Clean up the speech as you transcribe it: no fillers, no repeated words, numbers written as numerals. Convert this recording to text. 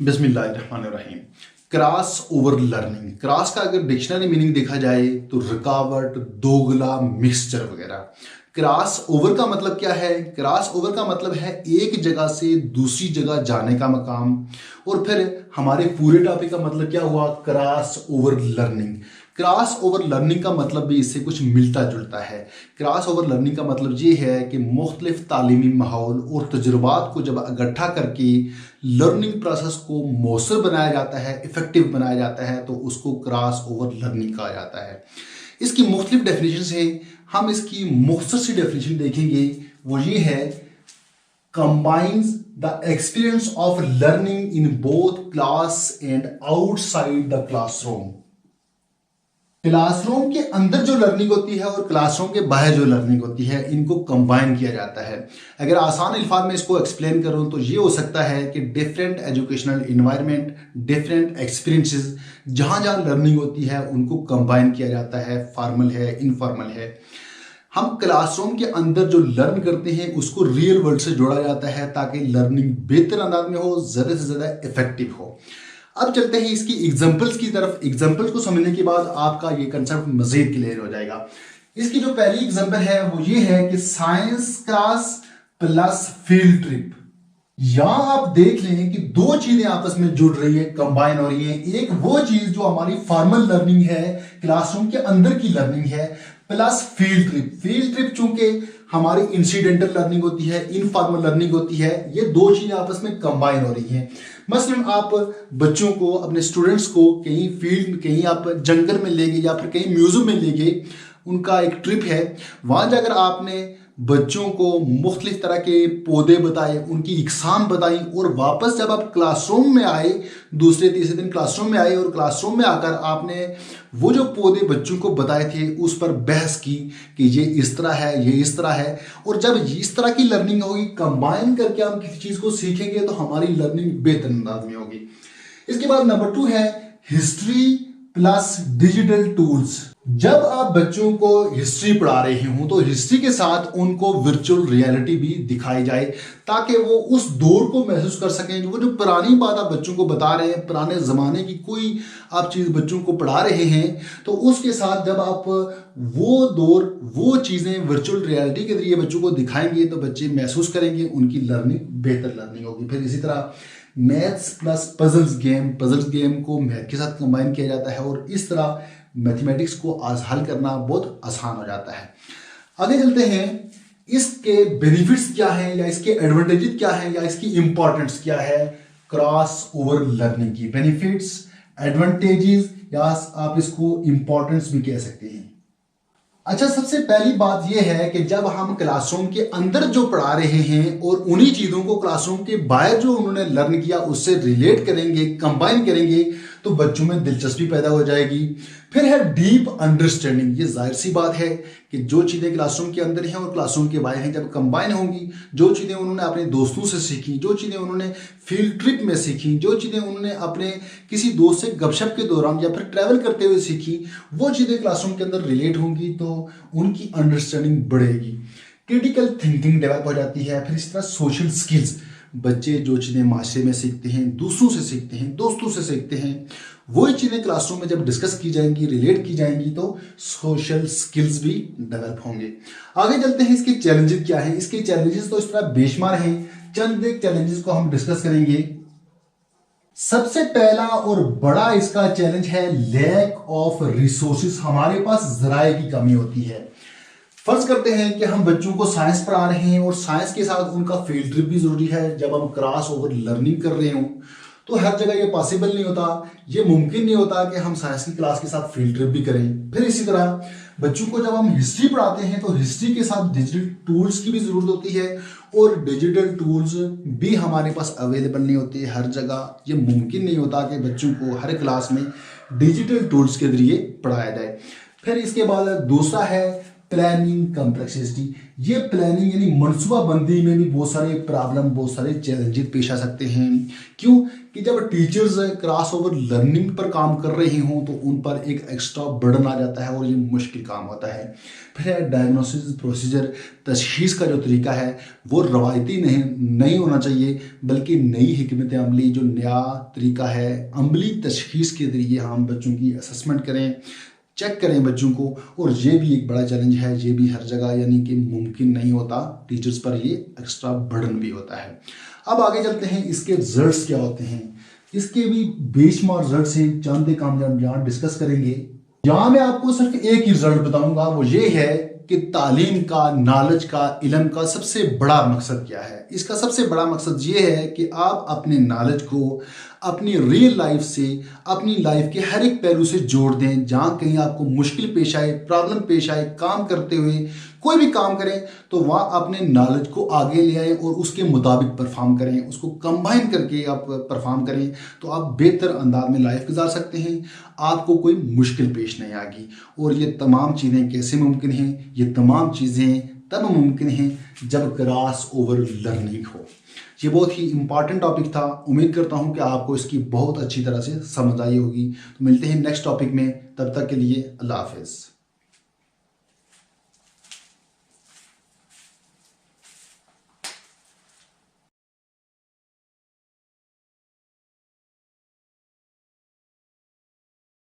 बिस्मिल्लाहिर्रहमानिर्रहीम। Cross over learning, cross का अगर डिक्शनरी मीनिंग देखा जाए तो रुकावट, दोगला, मिक्सचर वगैरह। क्रॉस ओवर का मतलब क्या है? क्रॉस ओवर का मतलब है एक जगह से दूसरी जगह जाने का मकाम। और फिर हमारे पूरे टॉपिक का मतलब क्या हुआ? Cross over learning. Cross over learning का मतलब भी इससे कुछ मिलता जुलता है। क्रॉस ओवर लर्निंग का मतलब ये है कि मुख्तलिफ तालीमी माहौल और तजुर्बात को जब इकट्ठा करके लर्निंग प्रोसेस को मौसर बनाया जाता है, इफेक्टिव बनाया जाता है, तो उसको क्रॉस ओवर लर्निंग कहा जाता है। इसकी मुख्तलिफ डेफिनेशन है। हम इसकी मुख्तसर सी डेफिनेशन देखेंगे, वो ये है: combines the experience of learning in both class and outside the classroom। Classroom के अंदर जो लर्निंग होती है और क्लासरूम के बाहर जो लर्निंग होती है, इनको कंबाइन किया जाता है। अगर आसान अल्फाज में इसको एक्सप्लेन करूं तो ये हो सकता है कि different educational environment, different experiences, जहां जहां लर्निंग होती है उनको कंबाइन किया जाता है। फॉर्मल है, इनफॉर्मल है। हम क्लासरूम के अंदर जो लर्न करते हैं उसको रियल वर्ल्ड से जोड़ा जाता है ताकि लर्निंग बेहतर अंदाज में हो, ज़्यादा से ज़्यादा इफेक्टिव हो। अब चलते हैं इसकी एग्जांपल्स की तरफ। एग्जांपल्स को समझने के बाद आपका ये कंसेप्ट मजीद क्लियर हो जाएगा। इसकी जो पहली एग्जांपल है वो ये है कि science class plus field trip. यहां आप देख लें कि दो चीजें आपस में जुड़ रही है, कंबाइन हो रही है। एक वो चीज जो हमारी फॉर्मल लर्निंग है, क्लासरूम के अंदर की लर्निंग है, plus field trip. Field trip चूंकि हमारी इंसिडेंटल लर्निंग होती है, इनफॉर्मल लर्निंग होती है, ये दो चीजें आपस में कंबाइन हो रही हैं। मसलन आप बच्चों को, अपने स्टूडेंट्स को कहीं फील्ड, कहीं आप जंगल में ले गए या फिर कहीं म्यूजियम में ले गए, उनका एक ट्रिप है। वहां जाकर आपने बच्चों को मुख्तलिफ तरह के पौधे बताए, उनकी इकसाम बताई, और वापस जब आप क्लासरूम में आए, दूसरे तीसरे दिन क्लासरूम में आए और क्लासरूम में आकर आपने वो जो पौधे बच्चों को बताए थे उस पर बहस की कि ये इस तरह है, ये इस तरह है। और जब इस तरह की लर्निंग होगी, कंबाइन करके हम किसी चीज़ को सीखेंगे तो हमारी लर्निंग बेहतर अंदाज में होगी। इसके बाद नंबर 2 है हिस्ट्री प्लस डिजिटल टूल्स। जब आप बच्चों को हिस्ट्री पढ़ा रहे हों तो हिस्ट्री के साथ उनको वर्चुअल रियलिटी भी दिखाई जाए ताकि वो उस दौर को महसूस कर सकें। वो जो पुरानी बात आप बच्चों को बता रहे हैं, पुराने ज़माने की कोई आप चीज़ बच्चों को पढ़ा रहे हैं, तो उसके साथ जब आप वो दौर, वो चीज़ें वर्चुअल रियलिटी के जरिए बच्चों को दिखाएंगे तो बच्चे महसूस करेंगे, उनकी लर्निंग बेहतर लर्निंग होगी। फिर इसी तरह maths plus puzzles game. Puzzles game को मैथ के साथ कंबाइन किया जाता है और इस तरह मैथमेटिक्स को आज हल करना बहुत आसान हो जाता है। आगे चलते हैं, इसके बेनिफिट्स क्या हैं या इसके एडवांटेजेस क्या हैं या इसकी इंपॉर्टेंस क्या है। Cross over learning key benefits, advantages, या आप इसको इंपॉर्टेंस भी कह सकते हैं। अच्छा, सबसे पहली बात यह है कि जब हम क्लासरूम के अंदर जो पढ़ा रहे हैं और उन्हीं चीज़ों को क्लासरूम के बाहर जो उन्होंने लर्न किया उससे रिलेट करेंगे, कंबाइन करेंगे, तो बच्चों में दिलचस्पी पैदा हो जाएगी। फिर है डीप अंडरस्टैंडिंग। ये जाहिर सी बात है कि जो चीज़ें क्लासरूम के अंदर हैं और क्लासरूम के बाहर हैं, जब कंबाइन होंगी, जो चीज़ें उन्होंने अपने दोस्तों से सीखी, जो चीज़ें उन्होंने फील्ड ट्रिप में सीखी, जो चीज़ें उन्होंने अपने किसी दोस्त से गपशप के दौरान या फिर ट्रैवल करते हुए सीखी, वो चीज़ें क्लासरूम के अंदर रिलेट होंगी तो उनकी अंडरस्टैंडिंग बढ़ेगी। क्रिटिकल थिंकिंग डेवलप हो जाती है। फिर इस तरह सोशल स्किल्स, बच्चे जो चीज़ें माशरे में सीखते हैं, दूसरों से सीखते हैं, दोस्तों से सीखते हैं, वही चीज़ें क्लासरूम में जब डिस्कस की जाएंगी, रिलेट की जाएंगी, तो सोशल स्किल्स भी डेवलप होंगे। आगे चलते हैं, इसके चैलेंजेस क्या हैं। इसके चैलेंजेस तो इस तरह बेशुमार हैं। चंद एक चैलेंजेस को हम डिस्कस करेंगे। सबसे पहला और बड़ा इसका चैलेंज है लैक ऑफ रिसोर्सेज। हमारे पास जराए की कमी होती है। फर्ज करते हैं कि हम बच्चों को साइंस पढ़ा रहे हैं और साइंस के साथ उनका फील्ड ट्रिप भी जरूरी है। जब हम क्रॉस ओवर लर्निंग कर रहे हों तो हर जगह ये पॉसिबल नहीं होता, ये मुमकिन नहीं होता कि हम साइंस की क्लास के साथ फील्ड ट्रिप भी करें। फिर इसी तरह बच्चों को जब हम हिस्ट्री पढ़ाते हैं तो हिस्ट्री के साथ डिजिटल टूल्स की भी जरूरत होती है और डिजिटल टूल्स भी हमारे पास अवेलेबल नहीं होते हर जगह। ये मुमकिन नहीं होता कि बच्चों को हर क्लास में डिजिटल टूल्स के जरिए पढ़ाया जाए। फिर इसके बाद दूसरा है प्लानिंग कम्प्लेक्सिटी। ये प्लानिंग यानी मनसूबाबंदी में भी बहुत सारे प्रॉब्लम, बहुत सारे चैलेंजेस पेश आ सकते हैं। क्यों कि जब टीचर्स क्रॉस ओवर लर्निंग पर काम कर रहे हों तो उन पर एक एक्स्ट्रा बर्डन आ जाता है और ये मुश्किल काम होता है। फिर है डायग्नोसिस प्रोसीजर, तशखीस का जो तरीका है वो रवायती नहीं होना चाहिए, बल्कि नई हिकमत अमली, जो नया तरीका है अमली तशखीस के जरिए हम बच्चों की असेसमेंट करें, चेक करें बच्चों को। और ये भी एक बड़ा चैलेंज है, ये भी हर जगह यानी कि मुमकिन नहीं होता, टीचर्स पर ये एक्स्ट्रा बर्डन भी होता है। अब आगे चलते हैं, इसके रिजल्ट्स क्या होते हैं। इसके भी बेशुमार रिजल्ट्स हैं, चंद एक हम यहाँ डिस्कस करेंगे। यहाँ मैं आपको सिर्फ एक ही रिजल्ट बताऊंगा, वो ये है कि तालीम का, नॉलेज का, इल्म का सबसे बड़ा मकसद क्या है। इसका सबसे बड़ा मकसद ये है कि आप अपने नॉलेज को अपनी रियल लाइफ से, अपनी लाइफ के हर एक पहलू से जोड़ दें। जहाँ कहीं आपको मुश्किल पेश आए, प्रॉब्लम पेश आए, काम करते हुए कोई भी काम करें तो वहाँ अपने नॉलेज को आगे ले आएँ और उसके मुताबिक परफॉर्म करें, उसको कंबाइन करके आप परफॉर्म करें तो आप बेहतर अंदाज में लाइफ गुजार सकते हैं, आपको कोई मुश्किल पेश नहीं आएगी। और ये तमाम चीज़ें कैसे मुमकिन हैं? ये तमाम चीज़ें तब मुमकिन हैं जब क्रॉस ओवर लर्निंग हो। ये बहुत ही इंपॉर्टेंट टॉपिक था, उम्मीद करता हूँ कि आपको इसकी बहुत अच्छी तरह से समझ आई होगी। तो मिलते हैं नेक्स्ट टॉपिक में, तब तक के लिए अल्लाह हाफिज़।